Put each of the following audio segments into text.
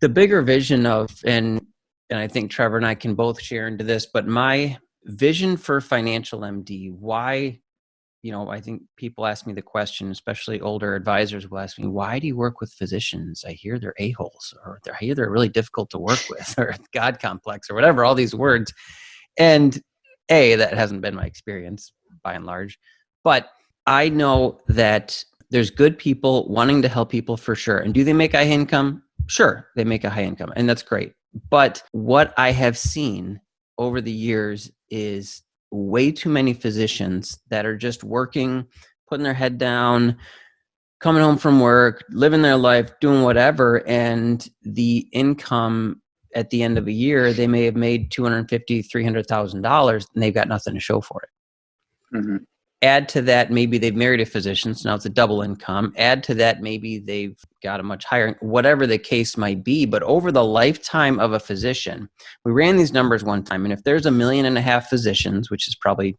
The bigger vision of, and I think Trevor and I can both share into this, but my vision for FinancialMD, why, I think people ask me the question, especially older advisors will ask me, why do you work with physicians? I hear they're a-holes, or I hear they're really difficult to work with, or God complex, or whatever, all these words. And that hasn't been my experience by and large. But I know that there's good people wanting to help people for sure. And do they make a high income? Sure, they make a high income, and that's great. But what I have seen over the years is way too many physicians that are just working, putting their head down, coming home from work, living their life, doing whatever, and the income at the end of a year, they may have made $250,000, $300,000, and they've got nothing to show for it. Mm-hmm. Add to that, maybe they've married a physician, so now it's a double income. Add to that, maybe they've got a much higher, whatever the case might be. But over the lifetime of a physician, we ran these numbers one time, and if there's 1.5 million physicians, which is probably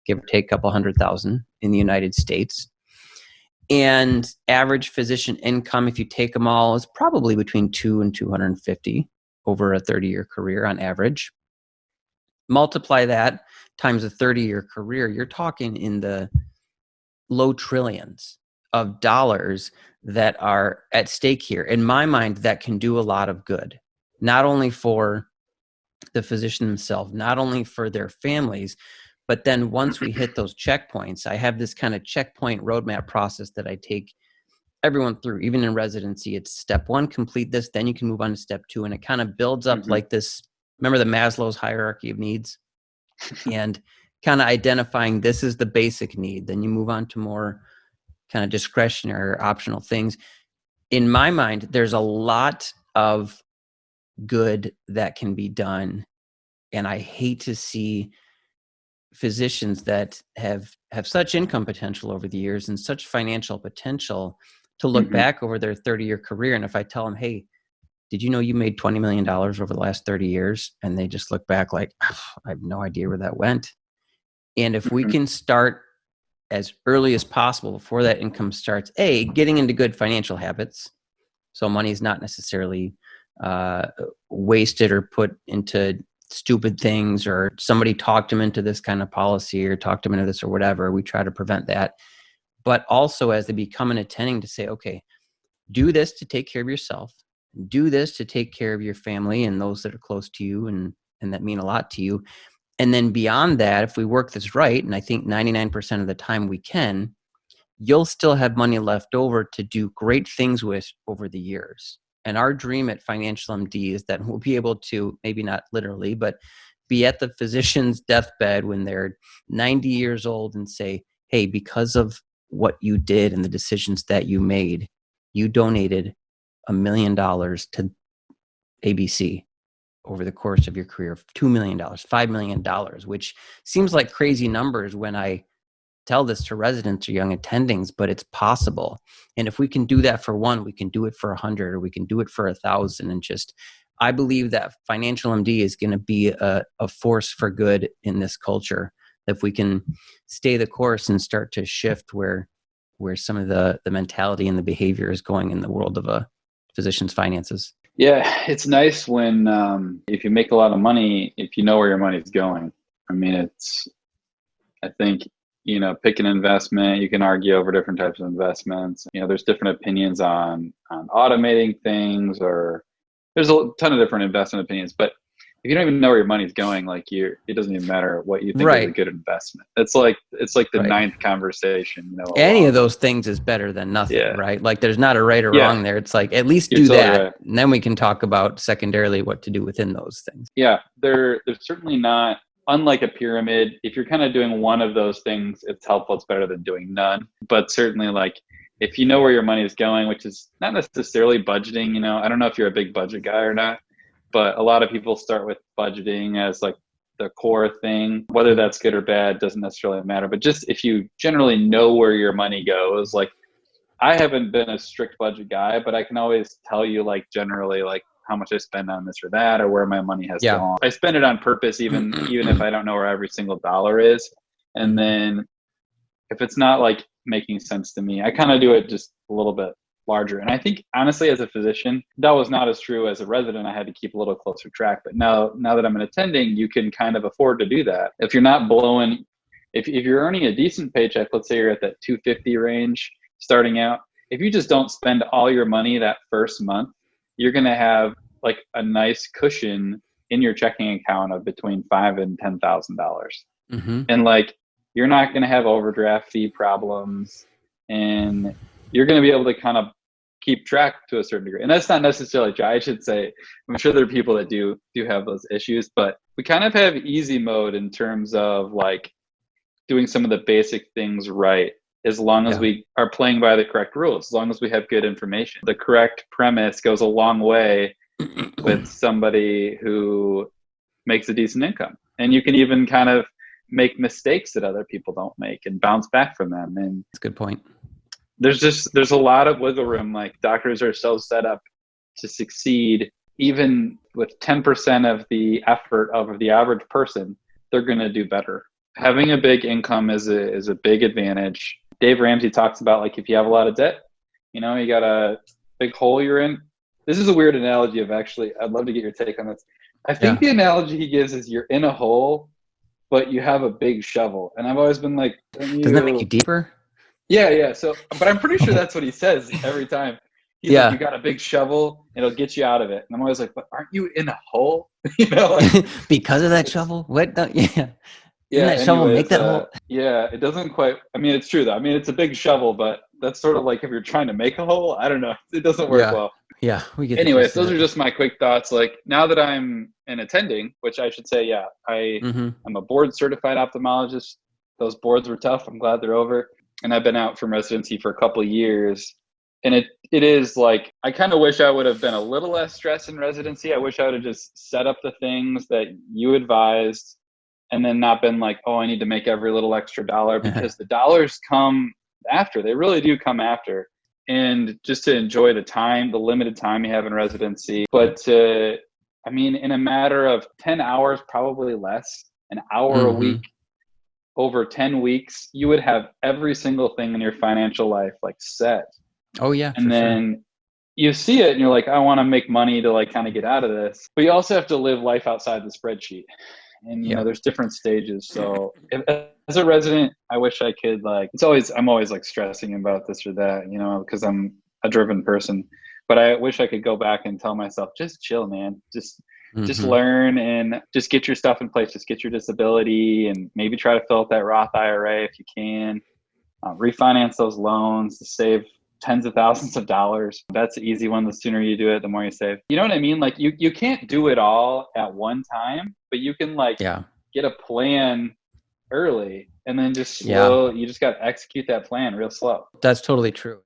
give or take a couple 100,000 in the United States, and average physician income, if you take them all, is probably between 2 and 250 over a 30-year career on average. Multiply that times a 30-year career, you're talking in the low trillions of dollars that are at stake here. In my mind, that can do a lot of good, not only for the physician themselves, not only for their families, but then once we hit those checkpoints, I have this kind of checkpoint roadmap process that I take everyone through. Even in residency, it's step 1, complete this, then you can move on to step 2. And it kind of builds up like this. Remember the Maslow's hierarchy of needs? And kind of identifying this is the basic need. Then you move on to more kind of discretionary or optional things. In my mind, there's a lot of good that can be done. And I hate to see physicians that have such income potential over the years and such financial potential to look back over their 30-year career. And if I tell them, hey, did you know you made $20 million over the last 30 years? And they just look back like, I have no idea where that went. And if we can start as early as possible before that income starts, getting into good financial habits. So money is not necessarily wasted or put into stupid things, or somebody talked them into this kind of policy or talked them into this or whatever. We try to prevent that. But also as they become an attending, to say, okay, do this to take care of yourself. Do this to take care of your family and those that are close to you and that mean a lot to you. And then beyond that, if we work this right, and I think 99% of the time we can, you'll still have money left over to do great things with over the years. And our dream at FinancialMD is that we'll be able to, maybe not literally, but be at the physician's deathbed when they're 90 years old and say, hey, because of what you did and the decisions that you made, you donated $1 million to ABC over the course of your career, $2 million, $5 million, which seems like crazy numbers when I tell this to residents or young attendings, but it's possible. And if we can do that for one, we can do it for 100, or we can do it for 1,000. And just, I believe that FinancialMD is going to be a force for good in this culture. If we can stay the course and start to shift where some of the mentality and the behavior is going in the world of a physician's finances. Yeah, it's nice when if you make a lot of money, if you know where your money's going. I mean, I think, pick an investment. You can argue over different types of investments. There's different opinions on automating things, or there's a ton of different investment opinions. But if you don't even know where your money's going, it doesn't even matter what you think is a good investment. It's like the ninth conversation. Any of those things is better than nothing, right? Like there's not a right or wrong there. It's like, at least do that. Right. And then we can talk about secondarily what to do within those things. Yeah, they're certainly not, unlike a pyramid. If you're kind of doing one of those things, it's helpful. It's better than doing none. But certainly, if you know where your money is going, which is not necessarily budgeting, I don't know if you're a big budget guy or not, but a lot of people start with budgeting as the core thing. Whether that's good or bad doesn't necessarily matter. But just if you generally know where your money goes, I haven't been a strict budget guy, but I can always tell you generally how much I spend on this or that, or where my money has gone. I spend it on purpose, even if I don't know where every single dollar is. And then if it's not making sense to me, I kind of do it just a little bit larger. And I think honestly, as a physician, that was not as true as a resident. I had to keep a little closer track. But now that I'm an attending, you can kind of afford to do that. If you're not blowing, if you're earning a decent paycheck, let's say you're at that 250 range starting out, if you just don't spend all your money that first month, you're going to have like a nice cushion in your checking account of between $5,000 and $10,000. And like, you're not going to have overdraft fee problems, and you're going to be able to kind of keep track to a certain degree. And that's not necessarily true. I should say, I'm sure there are people that do have those issues, but we kind of have easy mode in terms of like doing some of the basic things right, as long as we are playing by the correct rules, as long as we have good information. The correct premise goes a long way with somebody who makes a decent income. And you can even kind of make mistakes that other people don't make and bounce back from them. And that's a good point. There's a lot of wiggle room. Like, doctors are so set up to succeed, even with 10% of the effort of the average person, they're going to do better. Having a big income is a big advantage. Dave Ramsey talks about, like, if you have a lot of debt, you got a big hole you're in. This is a weird analogy of, actually, I'd love to get your take on this. I think the analogy he gives is you're in a hole, but you have a big shovel. And I've always been like, doesn't that make you deeper? Yeah. So, but I'm pretty sure that's what he says every time. He's like, you got a big shovel, it'll get you out of it. And I'm always like, but aren't you in a hole? Like, because of that shovel? What? Didn't that shovel make that hole? Yeah, it doesn't quite. I mean, it's true though. I mean, it's a big shovel, but that's sort of like if you're trying to make a hole. I don't know. It doesn't work well. Yeah, we get. Anyways, those are just my quick thoughts. Like, now that I'm an attending, which I should say, I'm a board certified ophthalmologist. Those boards were tough. I'm glad they're over. And I've been out from residency for a couple of years. And it is like, I kind of wish I would have been a little less stressed in residency. I wish I would have just set up the things that you advised, and then not been like, oh, I need to make every little extra dollar, because the dollars come after. They really do come after. And just to enjoy the limited time you have in residency. But I mean, in a matter of 10 hours, probably less, an hour a week, over 10 weeks, you would have every single thing in your financial life like set. Oh yeah. And then you see it and you're like, I want to make money to like kind of get out of this. But you also have to live life outside the spreadsheet. And there's different stages. So as a resident, I wish I could, like, I'm always like stressing about this or that, because I'm a driven person. But I wish I could go back and tell myself, just chill, man. Just learn and just get your stuff in place. Just get your disability, and maybe try to fill out that Roth IRA if you can. Refinance those loans to save tens of thousands of dollars. That's the easy one. The sooner you do it, the more you save. You know what I mean? Like, you can't do it all at one time, but you can get a plan early, and then just slow. You just got to execute that plan real slow. That's totally true.